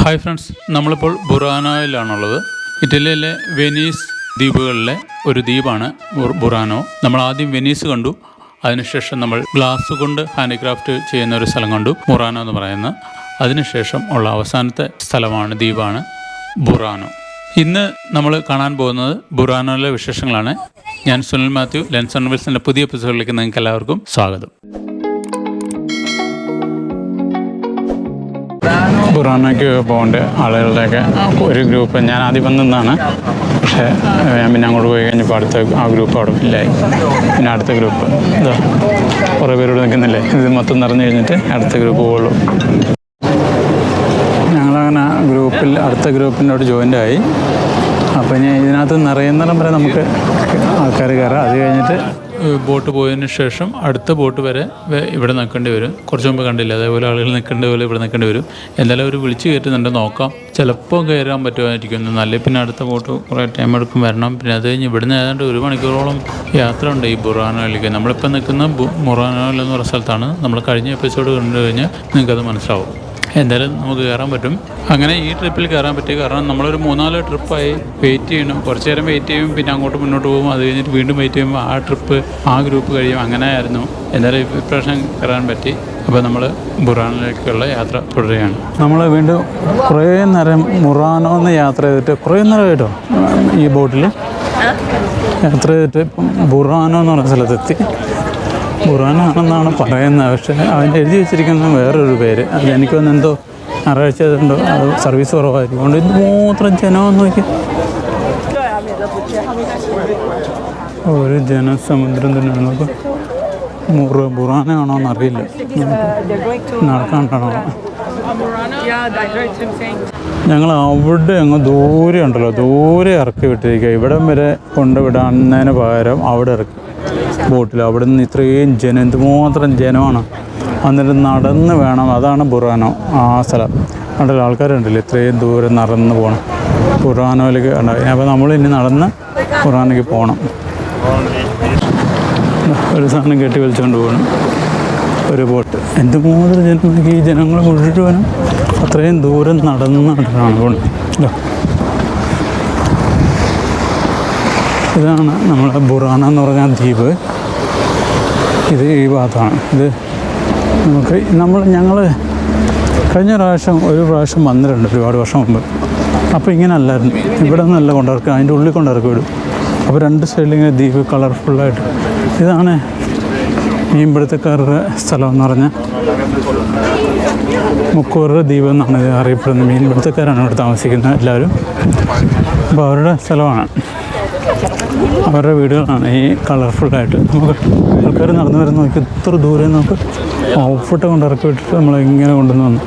Hi friends, നമ്മളിപ്പോൾ ബുറാനോയിലാണുള്ളത്. ഇറ്റലിയിലെ Venice ദ്വീപുകളിലെ ഒരു ദ്വീപാണ് ബുറാനോ. നമ്മൾ ആദ്യം വെനീസ് കണ്ടു, അതിനുശേഷം നമ്മൾ ഗ്ലാസ് കൊണ്ട് ഹാൻഡിക്രാഫ്റ്റ് ചെയ്യുന്ന ഒരു സ്ഥലം കണ്ടു, ബുറാനോ എന്ന് പറയുന്ന. അതിനുശേഷം ഉള്ള അവസാനത്തെ സ്ഥലമാണ്, ദ്വീപാണ് ബുറാനോ. ഇന്ന് നമ്മൾ കാണാൻ പോകുന്നത് ബുറാനോയിലെ വിശേഷങ്ങളാണ്. ഞാൻ സുനിൽ മാത്യു. ലെൻസ് ആൻഡ് വിൽസിൻ്റെ പുതിയ എപ്പിസോഡിലേക്ക് നിങ്ങൾക്ക് എല്ലാവർക്കും സ്വാഗതം. ബുറാനോയ്ക്ക് പോകേണ്ട ആളുകളുടെയൊക്കെ ഒരു ഗ്രൂപ്പ് ഞാൻ ആദ്യം വന്നതാണ്. പക്ഷേ ഞാൻ പിന്നെ അങ്ങോട്ട് പോയി കഴിഞ്ഞപ്പോൾ അടുത്ത ആ ഗ്രൂപ്പ് അവിടെ ഇല്ലായി. പിന്നെ അടുത്ത ഗ്രൂപ്പ് ഇതാ കുറേ പേരോട് നിൽക്കുന്നില്ലേ, ഇത് മൊത്തം നിറഞ്ഞു കഴിഞ്ഞിട്ട് അടുത്ത ഗ്രൂപ്പ് പോകുള്ളൂ. ഞങ്ങളങ്ങനെ അടുത്ത ഗ്രൂപ്പിനോട് ജോയിൻ്റ് ആയി. അപ്പോൾ ഇനി ഇതിനകത്ത് നിറയുന്നിടം വരെ നമുക്ക് ആൾക്കാർ കയറാം. അത് കഴിഞ്ഞിട്ട് ബോട്ട് പോയതിന് ശേഷം അടുത്ത ബോട്ട് വരെ ഇവിടെ നിൽക്കേണ്ടി വരും. കുറച്ച് മുമ്പ് കണ്ടില്ല, അതേപോലെ ആളുകൾ നിൽക്കേണ്ട പോലെ ഇവിടെ നിൽക്കേണ്ടി വരും. എന്തായാലും അവർ വിളിച്ച് കയറ്റുന്നുണ്ട്, നോക്കാം. ചിലപ്പോൾ കയറാൻ പറ്റുമായിരിക്കും. നല്ല പിന്നെ അടുത്ത ബോട്ട് കുറേ ടൈം എടുക്കും വരണം. പിന്നെ അത് കഴിഞ്ഞ് ഇവിടുന്ന് ഏതാണ്ട് 1 മണിക്കൂറോളം യാത്ര ഉണ്ട് ഈ ബുറാനോയിലേക്ക്. നമ്മളിപ്പോൾ നിൽക്കുന്ന ബുറാനോയിൽ എന്ന് പറയുന്ന സ്ഥലത്താണ്. നമ്മൾ കഴിഞ്ഞ എപ്പിസോഡ് കണ്ടു കഴിഞ്ഞാൽ നിങ്ങൾക്കത് മനസ്സിലാവും. എന്തായാലും നമുക്ക് കയറാൻ പറ്റും. അങ്ങനെ ഈ ട്രിപ്പിൽ കയറാൻ പറ്റി. കാരണം നമ്മളൊരു 3-4 ട്രിപ്പായി വെയിറ്റ് ചെയ്യണം. കുറച്ച് നേരം വെയിറ്റ് ചെയ്യും, പിന്നെ അങ്ങോട്ട് മുന്നോട്ട് പോകും. അത് കഴിഞ്ഞിട്ട് വീണ്ടും വെയിറ്റ് ചെയ്യുമ്പോൾ ആ ഗ്രൂപ്പ് കഴിയും. അങ്ങനെ ആയിരുന്നു. എന്തായാലും ഇപ്രാവശ്യം കയറാൻ പറ്റി. അപ്പോൾ നമ്മൾ ബുറാനോയിലേക്കുള്ള യാത്ര തുടരുകയാണ്. നമ്മൾ വീണ്ടും കുറേ നേരം ബുറാനോ എന്ന് യാത്ര ചെയ്തിട്ട് കുറേ നേരം കേട്ടോ ഈ ബോട്ടിൽ യാത്ര ചെയ്തിട്ട് ബുറാനോ എന്ന് പറഞ്ഞ സ്ഥലത്തെത്തി. ബുറാനോ ആണെന്നാണ് പറയുന്നത്, പക്ഷേ അതിൻ്റെ എഴുതി വെച്ചിരിക്കുന്ന വേറൊരു പേര്. അത് എനിക്കൊന്ന് എന്തോ ഞായറാഴ്ച ഉണ്ടോ അത് സർവീസ് കുറവായിരിക്കും. അതുകൊണ്ട് ഇത് മാത്രം ജനമെന്ന് നോക്കി, ഒരു ജനസമുദ്രം തന്നെയാണ്. നമുക്ക് ബുറാനോ ആണോ എന്നറിയില്ല, നടക്കാണ്ടാണോ. ഞങ്ങൾ അവിടെ അങ്ങ് ദൂരെ ഉണ്ടല്ലോ, ദൂരെ ഇറക്കി വിട്ടിരിക്കുക. ഇവിടം വരെ കൊണ്ടുവിടാന്നതിന് പകരം അവിടെ ഇറക്കി ബോട്ടിൽ. അവിടെ നിന്ന് ഇത്രയും ജനം, എന്തുമാത്രം ജനമാണ്. എന്നിട്ട് നടന്ന് വേണം, അതാണ് ബുറാനോ ആ സ്ഥലം. അവിടെ ആൾക്കാരുണ്ടല്ലോ ഇത്രയും ദൂരം നടന്ന് പോകണം ബുറാനോയിലേക്ക് ഉണ്ടാകും. അപ്പോൾ നമ്മൾ ഇനി നടന്ന് ബുറാനോയ്ക്ക് പോകണം. ഒരു സാധനം കെട്ടി വലിച്ചുകൊണ്ട് പോകണം, ഒരു ബോട്ട്. എന്തുമാത്രം ജനം, ഈ ജനങ്ങൾ മുഴുവനും അത്രയും ദൂരം നടന്നാണ് പോകുന്നത്. ഇതാണ് നമ്മുടെ ബുറാനോ എന്ന് പറഞ്ഞ ദ്വീപ്. ഇത് ഈ ഭാഗത്താണ്. ഇത് ഞങ്ങൾ കഴിഞ്ഞ ഒരു പ്രാവശ്യം വന്നിട്ടുണ്ട്, ഒരുപാട് വർഷം മുമ്പ്. അപ്പോൾ ഇങ്ങനെ അല്ലായിരുന്നു. ഇവിടെ നിന്നല്ല കൊണ്ടിറക്കുക, അതിൻ്റെ ഉള്ളിൽ കൊണ്ടിറക്കി വിടും. അപ്പോൾ 2 സൈഡിൽ ഇങ്ങനെ ദ്വീപ് കളർഫുള്ളായിട്ട്. ഇതാണ് മീൻപിടുത്തക്കാരുടെ സ്ഥലം എന്ന് പറഞ്ഞാൽ മുക്കൂറുടെ ദ്വീപ് എന്നാണ് ഇത് അറിയപ്പെടുന്നത്. മീൻപിടുത്തക്കാരാണ് ഇവിടെ താമസിക്കുന്നത് എല്ലാവരും. അപ്പോൾ അവരുടെ സ്ഥലമാണ്, അവരുടെ വീടുകളാണ് ഈ കളർഫുള്ളായിട്ട്. നമുക്ക് ആൾക്കാർ നടന്നു വരുന്ന നോക്കി ഇത്ര ദൂരെ നമുക്ക് ഔട്ട്ഫിട്ട് കൊണ്ട് ഇറക്കി വിട്ടിട്ട് നമ്മളിങ്ങനെ കൊണ്ടുവന്ന് വന്നു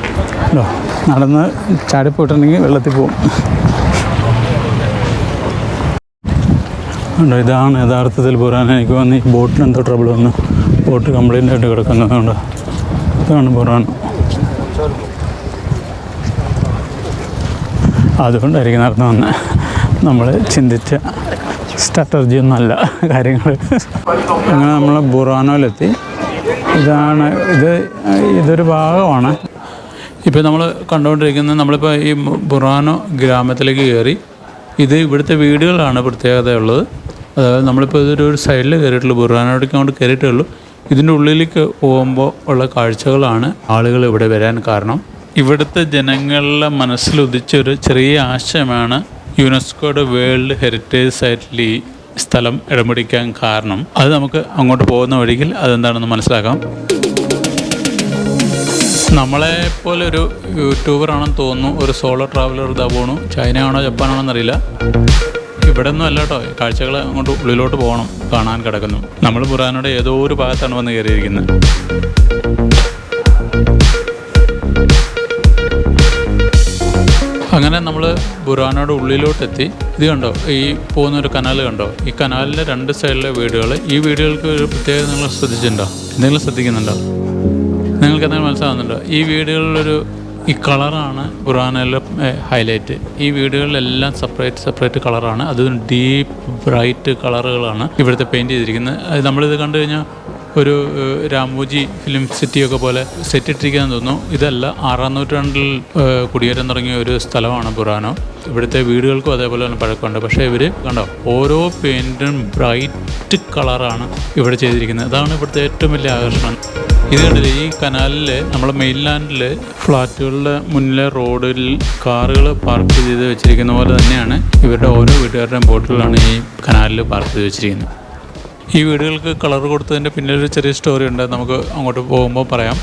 അല്ലോ. നടന്ന് ചാടിപ്പോയിട്ടുണ്ടെങ്കിൽ വെള്ളത്തിൽ പോകും. ഉണ്ടോ, ഇതാണ് യഥാർത്ഥത്തിൽ ബുറാനോ. എനിക്ക് വന്ന് ഈ ബോട്ടിന് എന്തോ ട്രബിൾ വന്ന് ബോട്ട് കംപ്ലൈൻ്റ് ആയിട്ട് കിടക്കുന്നതുകൊണ്ട് ഇതാണ് ബുറാനോ. അതുകൊണ്ടായിരിക്കും നടന്നു വന്ന് നമ്മൾ ചിന്തിച്ച സ്ട്രാറ്റജി ഒന്നുമല്ല കാര്യങ്ങൾ. അങ്ങനെ നമ്മൾ ബുറാനോയിലെത്തി. ഇതൊരു ഭാഗമാണ് ഇപ്പോൾ നമ്മൾ കണ്ടുകൊണ്ടിരിക്കുന്നത്. നമ്മളിപ്പോൾ ഈ ബുറാനോ ഗ്രാമത്തിലേക്ക് കയറി. ഇത് ഇവിടുത്തെ വീടുകളാണ് പ്രത്യേകതയുള്ളത്. അതായത് നമ്മളിപ്പോൾ ഇതൊരു സൈഡിൽ കയറിയിട്ടുള്ളൂ, ബുറാനോയിലേക്ക് അങ്ങോട്ട് കയറിയിട്ടേ ഉള്ളൂ. ഇതിൻ്റെ ഉള്ളിലേക്ക് പോകുമ്പോൾ ഉള്ള കാഴ്ചകളാണ് ആളുകൾ ഇവിടെ വരാൻ കാരണം. ഇവിടുത്തെ ജനങ്ങളുടെ മനസ്സിലുദിച്ചൊരു ചെറിയ ആശയമാണ് യുനെസ്കോയുടെ വേൾഡ് ഹെറിറ്റേജ് സൈറ്റിൽ ഈ സ്ഥലം ഇടം പിടിക്കാൻ കാരണം. അത് നമുക്ക് അങ്ങോട്ട് പോകുന്ന വഴിയിൽ അതെന്താണെന്ന് മനസ്സിലാക്കാം. നമ്മളെപ്പോലെ ഒരു യൂട്യൂബറാണെന്ന് തോന്നുന്നു, ഒരു സോളോ ട്രാവലർ ഇതാ പോണു. ചൈനയാണോ ജപ്പാനാണോ എന്നറിയില്ല. ഇവിടെ ഒന്നും അല്ല കേട്ടോ, കാഴ്ചകൾ അങ്ങോട്ട് ഉള്ളിലോട്ട് പോകണം, കാണാൻ കിടക്കുന്നു. നമ്മൾ ബുറാനോയുടെ ഏതോ ഒരു ഭാഗത്താണ് വന്ന് കയറിയിരിക്കുന്നത്. അങ്ങനെ നമ്മൾ ബുറാനോയുടെ ഉള്ളിലോട്ടെത്തി. ഇത് കണ്ടോ, ഈ പോകുന്നൊരു കനാൽ കണ്ടോ? ഈ കനാലിൻ്റെ 2 സൈഡിലെ വീടുകൾ. ഈ വീടുകൾക്ക് ഒരു പ്രത്യേകത നിങ്ങൾ ശ്രദ്ധിച്ചിട്ടുണ്ടോ? എന്തെങ്കിലും ശ്രദ്ധിക്കുന്നുണ്ടോ? നിങ്ങൾക്ക് എന്തെങ്കിലും മനസ്സിലാകുന്നുണ്ടോ? ഈ വീടുകളിലൊരു ഈ കളറാണ് ബുറാനോയിലെ ഹൈലൈറ്റ്. ഈ വീടുകളിലെല്ലാം സെപ്പറേറ്റ് കളറാണ്. അത് ഡീപ്പ് ബ്രൈറ്റ് കളറുകളാണ് ഇവിടുത്തെ പെയിൻറ്റ് ചെയ്തിരിക്കുന്നത്. നമ്മളിത് കണ്ടു കഴിഞ്ഞാൽ ഒരു രാമോജി ഫിലിം സിറ്റിയൊക്കെ പോലെ സെറ്റ് ഇട്ടിരിക്കുകയെന്ന് തോന്നുന്നു. ഇതല്ല, 6-ാം നൂറ്റാണ്ടിൽ കുടിയേറ്റം തുടങ്ങിയ ഒരു സ്ഥലമാണ് ബുറാനോ. ഇവിടുത്തെ വീടുകൾക്കും അതേപോലെ തന്നെ പഴക്കമുണ്ട്. പക്ഷേ ഇവർ കണ്ടോ, ഓരോ പെയിൻറ്റും ബ്രൈറ്റ് കളറാണ് ഇവിടെ ചെയ്തിരിക്കുന്നത്. അതാണ് ഇവിടുത്തെ ഏറ്റവും വലിയ ആകർഷണം. ഇത് കണ്ടില്ലേ, ഈ കനാലിൽ നമ്മുടെ മെയിൻലാൻഡിൽ ഫ്ലാറ്റുകളുടെ മുന്നിലെ റോഡിൽ കാറുകൾ പാർക്ക് ചെയ്ത് വെച്ചിരിക്കുന്ന പോലെ തന്നെയാണ് ഇവരുടെ ഓരോ വീട്ടുകാരുടെയും ബോട്ടുകളാണ് ഈ കനാലിൽ പാർക്ക് ചെയ്ത് വെച്ചിരിക്കുന്നത്. ഈ വീടുകൾക്ക് കളർ കൊടുത്തതിൻ്റെ പിന്നിലൊരു ചെറിയ സ്റ്റോറി ഉണ്ട്, നമുക്ക് അങ്ങോട്ട് പോകുമ്പോൾ പറയാം.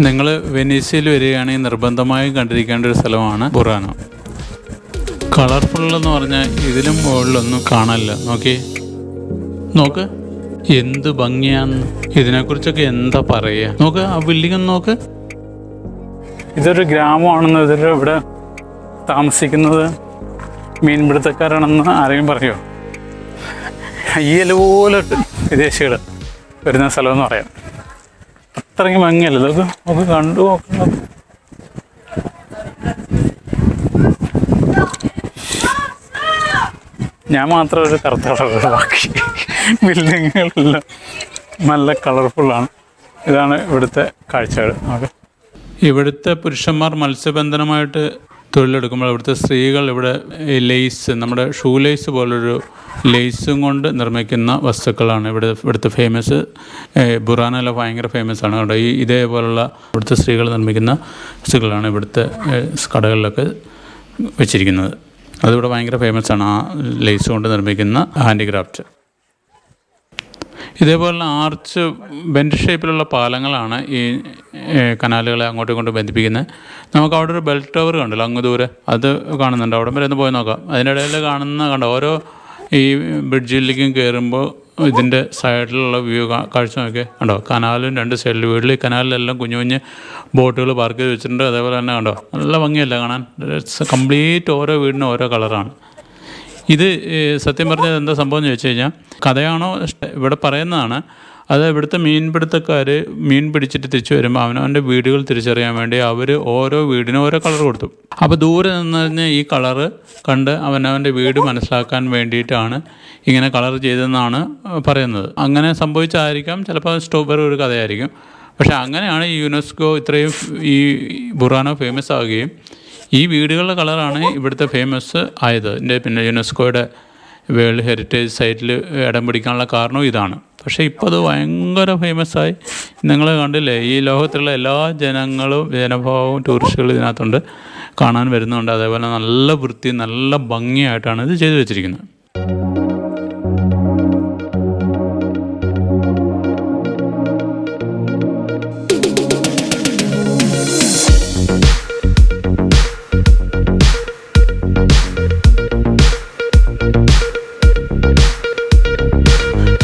നിങ്ങൾ വെനീസിയയിൽ വരികയാണെങ്കിൽ നിർബന്ധമായും കണ്ടിരിക്കേണ്ട ഒരു സ്ഥലമാണ് ബുറാനോ. കളർഫുള്ളെന്ന് പറഞ്ഞാൽ ഇതിലും മുകളിലൊന്നും കാണാനില്ല. നോക്ക് എന്ത് ഭംഗിയാന്ന്. ഇതിനെക്കുറിച്ചൊക്കെ എന്താ പറയുക. നോക്ക് ആ ബിൽഡിംഗ് ഒന്ന് നോക്ക്. ഇതൊരു ഗ്രാമമാണെന്ന്, ഇവിടെ താമസിക്കുന്നത് മീൻപിടുത്തക്കാരാണെന്ന് ആരെങ്കിലും പറയുമോ? അയ്യലുപോലെ വിദേശികൾ വരുന്ന സ്ഥലമെന്ന് പറയാം. അത്രയും ഭംഗിയല്ല. നമുക്ക് കണ്ടു നോക്കുന്നത്. ഞാൻ മാത്രം ഒരു കറുത്ത കളർ, ബാക്കി ബിൽഡിങ്ങുകളെല്ലാം നല്ല കളർഫുള്ളാണ്. ഇതാണ് ഇവിടുത്തെ കാഴ്ചകൾ. ഓക്കെ, ഇവിടുത്തെ പുരുഷന്മാർ മത്സ്യബന്ധനമായിട്ട് തൊഴിലെടുക്കുമ്പോൾ ഇവിടുത്തെ സ്ത്രീകൾ ഇവിടെ ലേസ്, നമ്മുടെ ഷൂ ലേസ് പോലൊരു ലേസും കൊണ്ട് നിർമ്മിക്കുന്ന വസ്തുക്കളാണ് ഇവിടുത്തെ ഫേമസ്. ബുറാനോയിലെ ഭയങ്കര ഫേമസ് ആണ് കേട്ടോ. ഇതേപോലുള്ള ഇവിടുത്തെ സ്ത്രീകൾ നിർമ്മിക്കുന്ന വസ്തുക്കളാണ് ഇവിടുത്തെ കടകളിലൊക്കെ വെച്ചിരിക്കുന്നത്. അതിവിടെ ഭയങ്കര ഫേമസ് ആണ്, ആ ലേസ് കൊണ്ട് നിർമ്മിക്കുന്ന ഹാൻഡിക്രാഫ്റ്റ്. ഇതേപോലുള്ള ആർച്ച് ബെൻഡ് ഷേപ്പിലുള്ള പാലങ്ങളാണ് ഈ കനാലുകളെ അങ്ങോട്ടും ഇങ്ങോട്ടും ബന്ധിപ്പിക്കുന്നത്. നമുക്ക് അവിടെ ഒരു ബെൽ ടവർ കണ്ടല്ലോ അങ്ങ് ദൂരെ, അത് കാണുന്നുണ്ട്. അവിടെ വരെ ഒന്ന് പോയി നോക്കാം. അതിൻ്റെ ഇടയിൽ കണ്ടോ, ഓരോ ഈ ബ്രിഡ്ജിലേക്കും കയറുമ്പോൾ ഇതിൻ്റെ സൈഡിലുള്ള വ്യൂ കാഴ്ച നോക്കിയേ കണ്ടോ. കനാലും രണ്ട് സൈഡിൽ വീട്ടിൽ ഈ കനാലിലെല്ലാം കുഞ്ഞു കുഞ്ഞ് ബോട്ടുകൾ പാർക്ക് ചെയ്ത് വെച്ചിട്ടുണ്ട്. അതേപോലെ തന്നെ കണ്ടോ, നല്ല ഭംഗിയല്ല കാണാൻ. കംപ്ലീറ്റ് ഓരോ വീടിനും ഓരോ കളറാണ്. ഇത് സത്യം പറഞ്ഞത് എന്താ സംഭവം എന്ന് ചോദിച്ചു കഴിഞ്ഞാൽ, കഥയാണോ ഇവിടെ പറയുന്നതാണ്. അത് ഇവിടുത്തെ മീൻപിടുത്തക്കാർ മീൻ പിടിച്ചിട്ട് തിരിച്ചു വരുമ്പോൾ അവനവൻ്റെ വീടുകൾ തിരിച്ചറിയാൻ വേണ്ടി അവർ ഓരോ വീടിനും ഓരോ കളർ കൊടുത്തു. അപ്പോൾ ദൂരെ നിന്ന് കഴിഞ്ഞാൽ ഈ കളറ് കണ്ട് അവനവൻ്റെ വീട് മനസ്സിലാക്കാൻ വേണ്ടിയിട്ടാണ് ഇങ്ങനെ കളർ ചെയ്തതെന്നാണ് പറയുന്നത്. അങ്ങനെ സംഭവിച്ചായിരിക്കാം, ചിലപ്പോൾ വേറെ ഒരു കഥയായിരിക്കും. പക്ഷേ അങ്ങനെയാണ് ഈ യുനെസ്കോ ഇത്രയും ഈ ബുറാനോ ഫേമസ് ആവുകയും ഈ വീടുകളുടെ കളറാണ് ഇവിടുത്തെ ഫേമസ് ആയത്. പിന്നെ യുനെസ്കോയുടെ വേൾഡ് ഹെറിറ്റേജ് സൈറ്റിൽ ഇടം പിടിക്കാനുള്ള കാരണവും ഇതാണ്. പക്ഷേ ഇപ്പോൾ അത് ഭയങ്കര ഫേമസായി. നിങ്ങൾ കണ്ടില്ലേ, ഈ ലോകത്തുള്ള എല്ലാ ജനഭാവവും ടൂറിസ്റ്റുകൾ ഇതിനകത്തുണ്ട്, കാണാൻ വരുന്നുണ്ട്. അതേപോലെ നല്ല വൃത്തി, നല്ല ഭംഗിയായിട്ടാണ് ഇത് ചെയ്തു വെച്ചിരിക്കുന്നത്.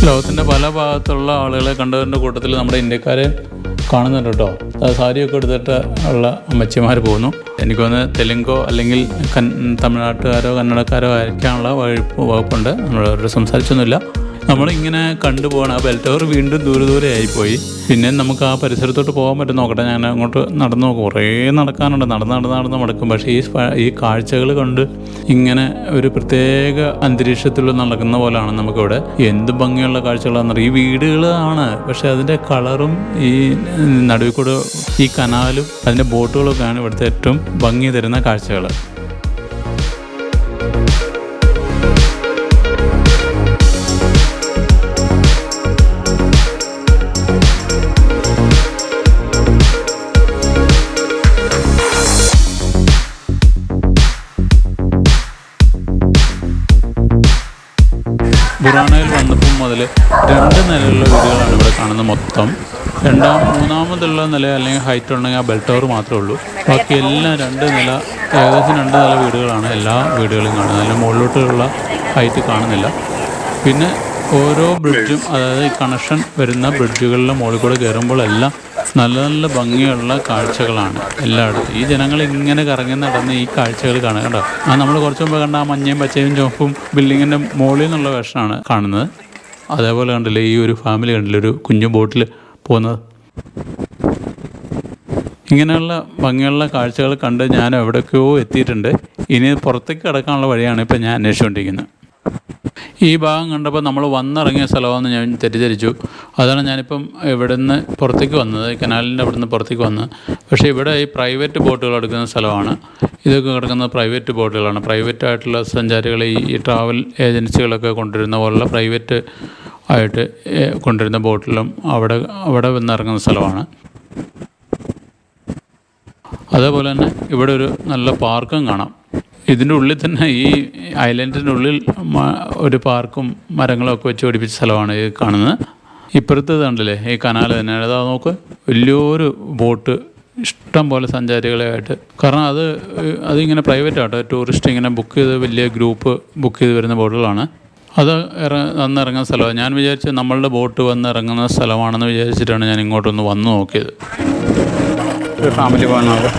ലോകത്തിൻ്റെ പല ഭാഗത്തുള്ള ആളുകളെ കണ്ടതിൻ്റെ കൂട്ടത്തിൽ നമ്മുടെ ഇന്ത്യക്കാരെ കാണുന്നുണ്ട് കേട്ടോ. സാരിയൊക്കെ എടുത്തിട്ട് ഉള്ള അമ്മച്ചിമാർ പോകുന്നു. എനിക്ക് തോന്നുന്നത് തെലുങ്കോ അല്ലെങ്കിൽ തമിഴ്നാട്ടുകാരോ കന്നഡക്കാരോ ആയിരിക്കാനുള്ള വകുപ്പുണ്ട്. നമ്മളവരോട് സംസാരിച്ചൊന്നുമില്ല. നമ്മളിങ്ങനെ കണ്ടുപോകണം. ആ ബെൽ ടവർ വീണ്ടും ദൂരെ ആയിപ്പോയി. പിന്നെ നമുക്ക് ആ പരിസരത്തോട്ട് പോകാൻ പറ്റും. നോക്കട്ടെ, ഞാൻ അങ്ങോട്ട് നടന്നു നോക്കും. കുറേ നടക്കാനുണ്ട്. നടന്ന് മടക്കും. പക്ഷേ ഈ കാഴ്ചകൾ കണ്ട് ഇങ്ങനെ ഒരു പ്രത്യേക അന്തരീക്ഷത്തിൽ നടക്കുന്ന പോലെയാണ് നമുക്കിവിടെ. എന്ത് ഭംഗിയുള്ള കാഴ്ചകളാണെന്നറിയാം. ഈ വീടുകളാണ്, പക്ഷേ അതിൻ്റെ കളറും ഈ നടുവിൽ കൂടെ ഈ കനാലും അതിൻ്റെ ബോട്ടുകളൊക്കെയാണ് ഇവിടുത്തെ ഏറ്റവും ഭംഗി തരുന്ന കാഴ്ചകൾ. ബുറാനോയിൽ വന്നപ്പോൾ മുതൽ 2 നിലയുള്ള വീടുകളാണ് ഇവിടെ കാണുന്നത് മൊത്തം. മൂന്നാമതുള്ള നില അല്ലെങ്കിൽ ഹൈറ്റ് ഉണ്ടെങ്കിൽ ആ ബെൽ ടവർ മാത്രമേ ഉള്ളൂ. ബാക്കി എല്ലാം 2 നില, ഏകദേശം 2 നില വീടുകളാണ് എല്ലാ വീടുകളും കാണുന്നത്. അതിൻ്റെ മുകളിലോട്ടുള്ള ഹൈറ്റ് കാണുന്നില്ല. പിന്നെ ഓരോ ബ്രിഡ്ജും, അതായത് ഈ കണക്ഷൻ വരുന്ന ബ്രിഡ്ജുകളിലെ മുകളിൽ കൂടെ കയറുമ്പോൾ എല്ലാം നല്ല നല്ല ഭംഗിയുള്ള കാഴ്ചകളാണ് എല്ലായിടത്തും. ഈ ജനങ്ങൾ ഇങ്ങനെ കറങ്ങി നടന്ന് ഈ കാഴ്ചകൾ കാണുക കേട്ടോ. നമ്മൾ കുറച്ച് മുമ്പ് കണ്ട ആ മഞ്ഞയും പച്ചയും ചുവപ്പും ബിൽഡിങ്ങിൻ്റെ മുകളിൽ നിന്നുള്ള വേഷനാണ് കാണുന്നത്. അതേപോലെ കണ്ടില്ലേ, ഈ ഒരു ഫാമിലി കണ്ടില്ലേ ഒരു കുഞ്ഞു ബോട്ടിൽ പോകുന്നത്. ഇങ്ങനെയുള്ള ഭംഗിയുള്ള കാഴ്ചകൾ കണ്ട് ഞാൻ എവിടേക്കോ എത്തിയിട്ടുണ്ട്. ഇനി പുറത്തേക്ക് കിടക്കാനുള്ള വഴിയാണ് ഇപ്പം ഞാൻ അന്വേഷിച്ചുകൊണ്ടിരിക്കുന്നത്. ഈ ഭാഗം കണ്ടപ്പോൾ നമ്മൾ വന്നിറങ്ങിയ സ്ഥലമാണെന്ന് ഞാൻ തെറ്റിദ്ധരിച്ചു. അതാണ് ഞാനിപ്പം ഇവിടെ നിന്ന് പുറത്തേക്ക് വന്നത്, കനാലിൻ്റെ അവിടെ നിന്ന് പുറത്തേക്ക് വന്നത്. പക്ഷേ ഇവിടെ ഈ പ്രൈവറ്റ് ബോട്ടുകൾ എടുക്കുന്ന സ്ഥലമാണ്. ഇതൊക്കെ കിടക്കുന്നത് പ്രൈവറ്റ് ബോട്ടുകളാണ്. പ്രൈവറ്റ് ആയിട്ടുള്ള സഞ്ചാരികൾ ഈ ട്രാവൽ ഏജൻസികളൊക്കെ കൊണ്ടുവരുന്ന പോലുള്ള പ്രൈവറ്റ് ആയിട്ട് കൊണ്ടുവരുന്ന ബോട്ടിലും അവിടെ വന്നിറങ്ങുന്ന സ്ഥലമാണ്. അതേപോലെ തന്നെ ഇവിടെ ഒരു നല്ല പാർക്കും കാണാം. ഇതിൻ്റെ ഉള്ളിൽ തന്നെ ഈ ഐലൻഡിൻ്റെ ഉള്ളിൽ ഒരു പാർക്കും മരങ്ങളും ഒക്കെ വെച്ച് പിടിപ്പിച്ച സ്ഥലമാണ് ഈ കാണുന്നത്. ഇപ്പുറത്ത് കണ്ടില്ലേ ഈ കനാൽ തന്നെ, അതാ നോക്ക്, വലിയൊരു ബോട്ട് ഇഷ്ടം പോലെ സഞ്ചാരികളായിട്ട്. കാരണം അതിങ്ങനെ പ്രൈവറ്റ് ആട്ടോ, ടൂറിസ്റ്റ് ഇങ്ങനെ ബുക്ക് ചെയ്ത് വലിയ ഗ്രൂപ്പ് ബുക്ക് ചെയ്ത് വരുന്ന ബോട്ടുകളാണ്. അത് വന്നിറങ്ങുന്ന സ്ഥലമാണ്. ഞാൻ വിചാരിച്ചു നമ്മളുടെ ബോട്ട് വന്നിറങ്ങുന്ന സ്ഥലമാണെന്ന് വിചാരിച്ചിട്ടാണ് ഞാൻ ഇങ്ങോട്ടൊന്ന് വന്ന് നോക്കിയത്. ഫാമിലി പോകാനാണ്.